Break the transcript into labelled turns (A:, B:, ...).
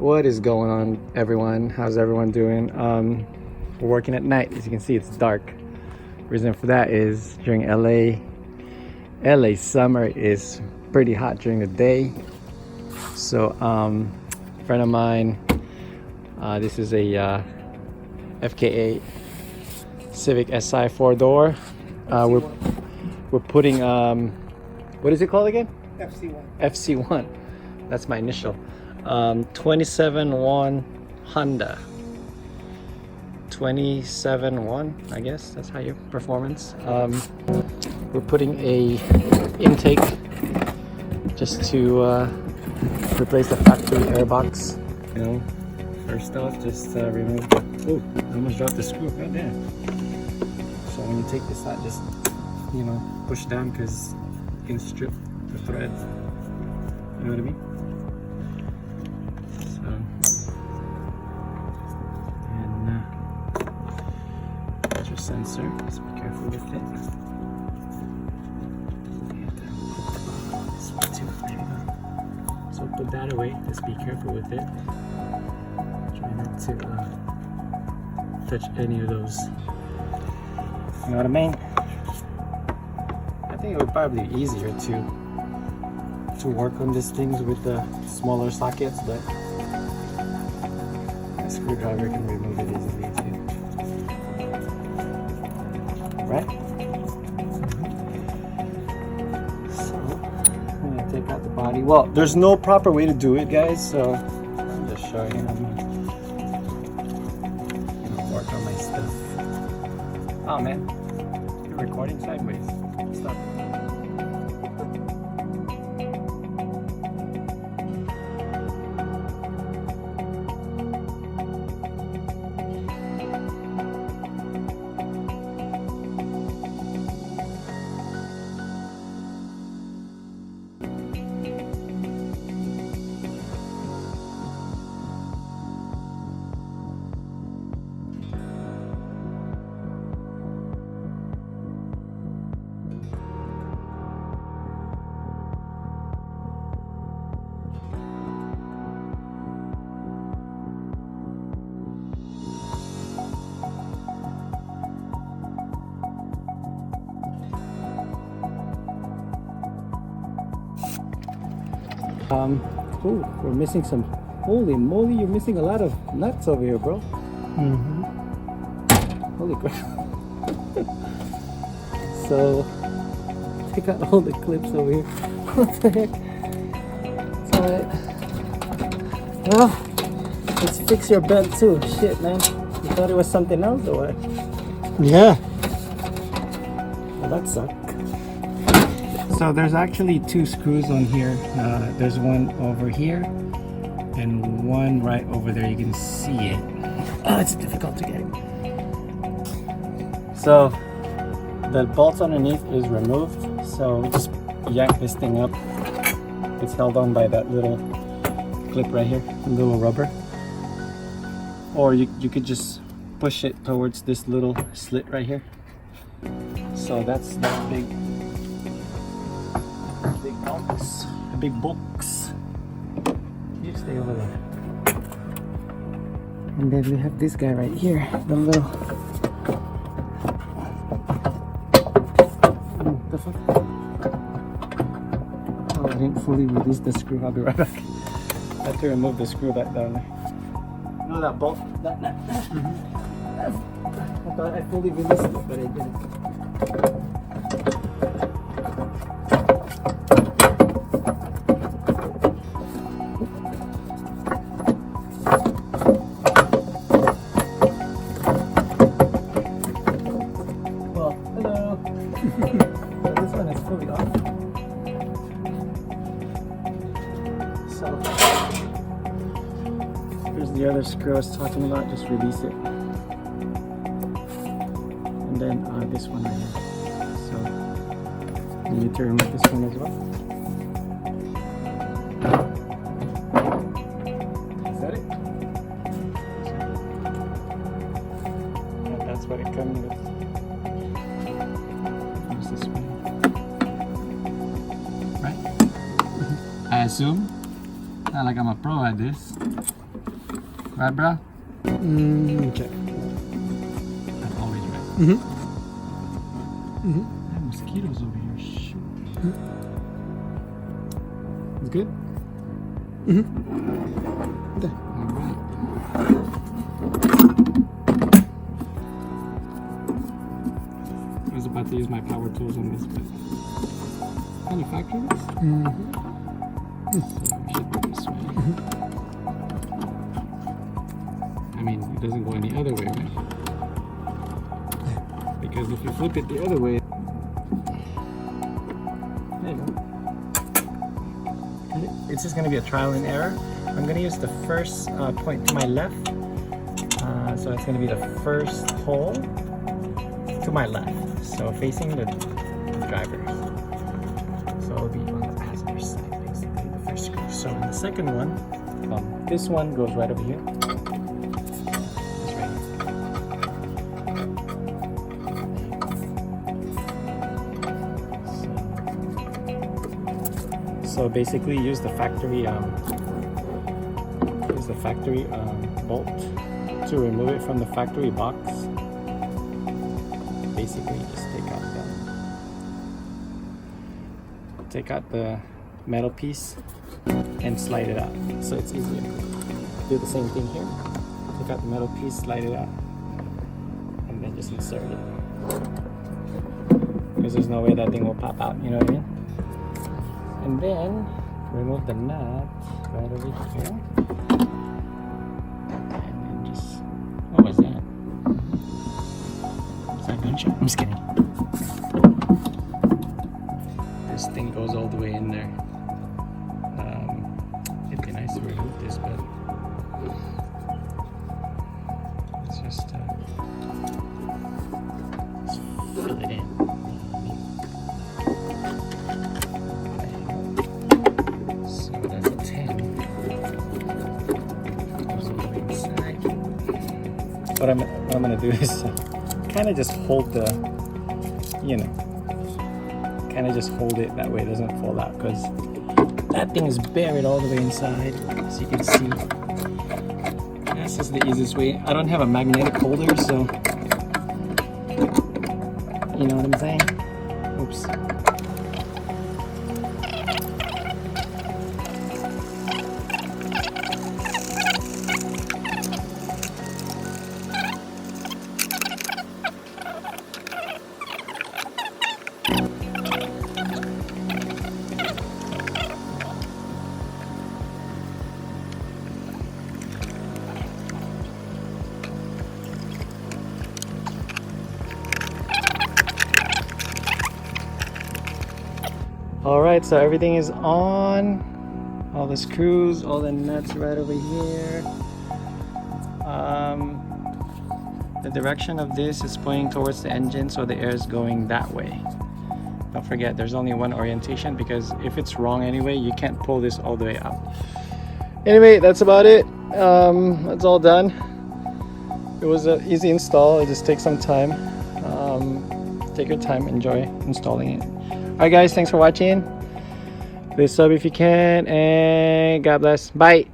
A: What is going on, everyone? How's everyone doing? We're working at night. As you can see, it's dark. Reason for that is during LA summer is pretty hot during the day. So a friend of mine, this is a FK8 Civic SI 4-door. We're putting what is it called again?
B: FC1.
A: FC1. That's my initial. 27.1 Honda. 27.1, I guess that's how you performance. We're putting a intake just to replace the factory airbox. You know, first off, just remove the. Oh, I almost dropped the screw. God damn. So when you take this out, just push down because you can strip the thread. You know what I mean? Sensor, just be careful with it. So put that away, just be careful with it. Try not to touch any of those. You know what I mean? I think it would probably be easier to work on these things with the smaller sockets, but a screwdriver can remove it easily too. Right? So I'm gonna take out the body. Well, there's no proper way to do it, guys, so I'm just showing you. I'm gonna work on my stuff. Oh man, you're recording sideways. Stop. Oh, we're missing some. Holy moly, you're missing a lot of nuts over here, bro. Holy crap. So, take out all the clips over here. What the heck? It's alright. Well, let's fix your belt too. Shit, man. You thought it was something else or what?
B: Yeah.
A: Well, that sucked. So there's actually two screws on here. There's one over here and one right over there. You can see it. Oh, it's difficult to get. So the bolts underneath is removed. So we just yank this thing up. It's held on by that little clip right here, a little rubber. Or you could just push it towards this little slit right here. So that's that big box. You stay over there. And then we have this guy right here, the little. The fuck? Oh, I didn't fully release the screw. I'll be right back. I have to remove the screw back down there. You know that bolt? That nut. I thought I fully released it, but I didn't. This one is fully off. So here's the other screw I was talking about. Just release it, and then this one right here. So you need to remove this one as well. Is that it? And that's what it comes with. This way, right? I assume. Not like I'm a pro at this. Right, bro?
B: Okay.
A: I'm always right.
B: Mm-hmm.
A: There are mosquitoes over here. Shoot.
B: It's good? Mm-hmm. Okay.
A: Alright. I was about to use my power tools on this, but manufacturers?
B: Mm-hmm.
A: So we should go this way. I mean, it doesn't go any other way, right? Because if you flip it the other way, there you go. It's just going to be a trial and error. I'm going to use the first point to my left. So it's going to be the first hole to my left. So facing the drivers. So it'll be on the passenger side, basically, the first screw. So in the second one, this one goes right over here. It's right here. So basically use the factory bolt to remove it from the factory box. Basically just take out the metal piece and slide it out. So it's easier. Do the same thing here. Take out the metal piece, slide it out, and then just insert it. Because there's no way that thing will pop out, you know what I mean? And then remove the nut right over here. And then just, what was that? Is that a gunshot? I'm just kidding. This thing goes all the way in there. It'd be nice to remove this, but let's just fill it in. So that's a 10. Goes all the way inside. What I'm gonna do is kind of just hold the, kind of just hold it that way it doesn't fall out, because that thing is buried all the way inside, as you can see. This is the easiest way. I don't have a magnetic holder, so you know what I'm saying? Oops. Alright, so everything is on. All the screws, all the nuts right over here. The direction of this is pointing towards the engine, so the air is going that way. Don't forget, there's only one orientation, because if it's wrong anyway, you can't pull this all the way out. Anyway, that's about it. That's all done. It was an easy install. It just takes some time. Take your time, enjoy installing it. Alright guys, thanks for watching. Please sub if you can, and God bless. Bye.